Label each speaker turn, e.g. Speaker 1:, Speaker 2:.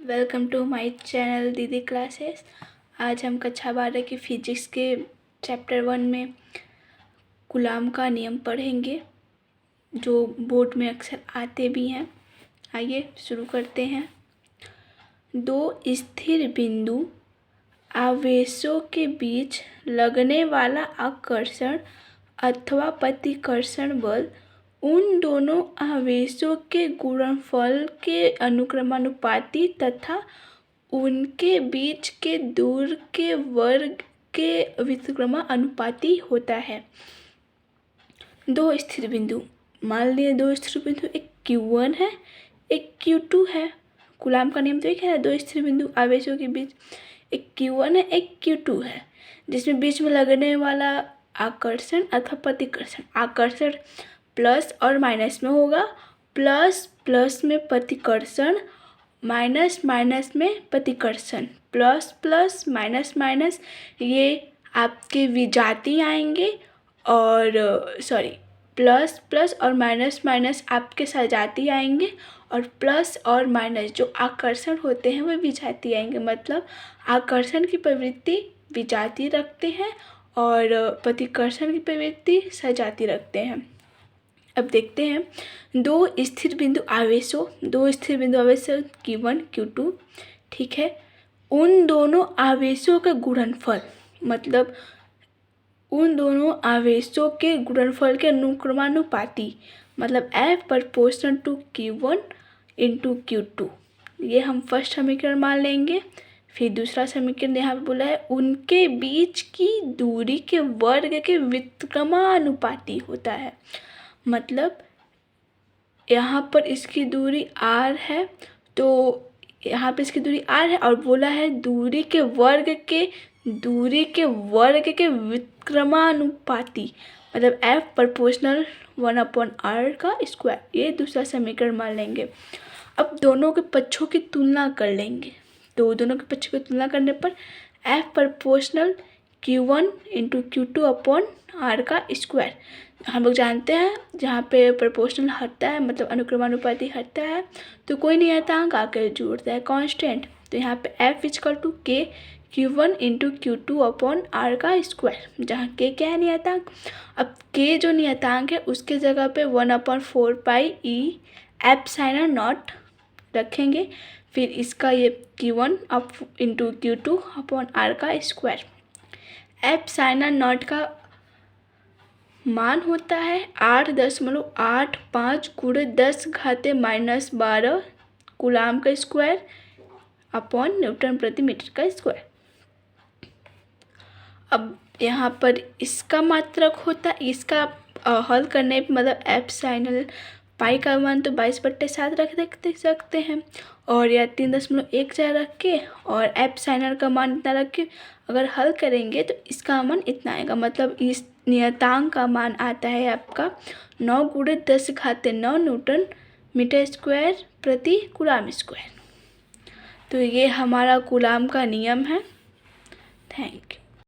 Speaker 1: Welcome to my channel दीदी classes. आज हम कक्षा 12 की फिजिक्स के चैप्टर 1 में कूलॉम का नियम पढ़ेंगे, जो बोर्ड में अक्सर आते भी हैं। आइए शुरू करते हैं। दो स्थिर बिंदु आवेशों के बीच लगने वाला आकर्षण अथवा प्रतिकर्षण बल उन दोनों आवेशों के गुणनफल के अनुक्रमानुपाती तथा उनके बीच के दूर के वर्ग के व्युत्क्रमानुपाती होता है। दो स्थिर बिंदु, मान लिए दो स्थिर बिंदु, एक Q1 है, एक Q2 है। कूलॉम का नियम तो एक है, दो स्थिर बिंदु आवेशों के बीच एक Q1 है, एक Q2 है, जिसमें बीच में लगने वाला आकर्षण अथवा प्रतिकर्षण, आकर्षण प्लस और माइनस में होगा, प्लस प्लस में प्रतिकर्षण, माइनस माइनस में प्रतिकर्षण, प्लस प्लस माइनस माइनस ये आपके विजातीय आएंगे, और प्लस प्लस और माइनस माइनस आपके सजातीय आएंगे, और प्लस और माइनस जो आकर्षण होते हैं वो विजातीय आएंगे। मतलब आकर्षण की प्रवृत्ति विजातीय रखते हैं और प्रतिकर्षण की प्रवृत्ति सजातीय रखते हैं। अब देखते हैं दो स्थिर बिंदु आवेशों Q1 Q2, ठीक है, उन दोनों आवेशों का गुणनफल, मतलब उन दोनों आवेशों के गुणनफल के अनुक्रमानुपाती, मतलब F proportional to Q1 into Q2। ये हम फर्स्ट समीकरण मान लेंगे। फिर दूसरा समीकरण यहाँ पे बोला है उनके बीच की दूरी के वर्ग के व्युत्क्रमानुपाती होता है। मतलब यहाँ पर इसकी दूरी r है, तो यहाँ पे इसकी दूरी r है, और बोला है दूरी के वर्ग के व्युत्क्रमानुपाती, मतलब F प्रोपोर्शनल 1/r का स्क्वायर। ये दूसरा समीकरण मान लेंगे। अब दोनों के पक्षों की तुलना कर लेंगे, तो दोनों के पक्षों की तुलना करने पर F proportional Q1 into Q2/r का स्क्वायर। हम लोग जानते हैं जहाँ पे प्रोपोर्शनल हटता है, मतलब अनुक्रमानुपाती हटता है, तो कोई नियतांक आकर जुड़ता है कांस्टेंट। तो यहाँ पे F equal to K Q1 into Q2/r का स्क्वायर, जहाँ K क्या है नियतांक। अब K जो नियतांक है उसके जगह पे 1/4 पाई E एप्सिलॉन नॉट रखेंगे। फिर इसका ये Q1 अप इंटू Q2/r का स्क्वायर। एप्सिलॉन नॉट का मान होता है 8.85 × 10⁻⁻12 कूलॉम का स्क्वायर अपॉन न्यूटन प्रति मीटर का स्क्वायर। अब यहाँ पर इसका मात्रक होता है, इसका हल करने पर मतलब एप्सिलॉन पाई का मान तो 22/7 रख सकते हैं, और या 3.14 रख के, और एप्सिलॉन का मान इतना रख के अगर हल करेंगे तो इसका मान इतना आएगा। मतलब इस नियतांक का मान आता है आपका 9 × 10⁻9 न्यूटन मीटर स्क्वायर प्रति कूलॉम स्क्वायर। तो ये हमारा कूलॉम का नियम है। Thank you.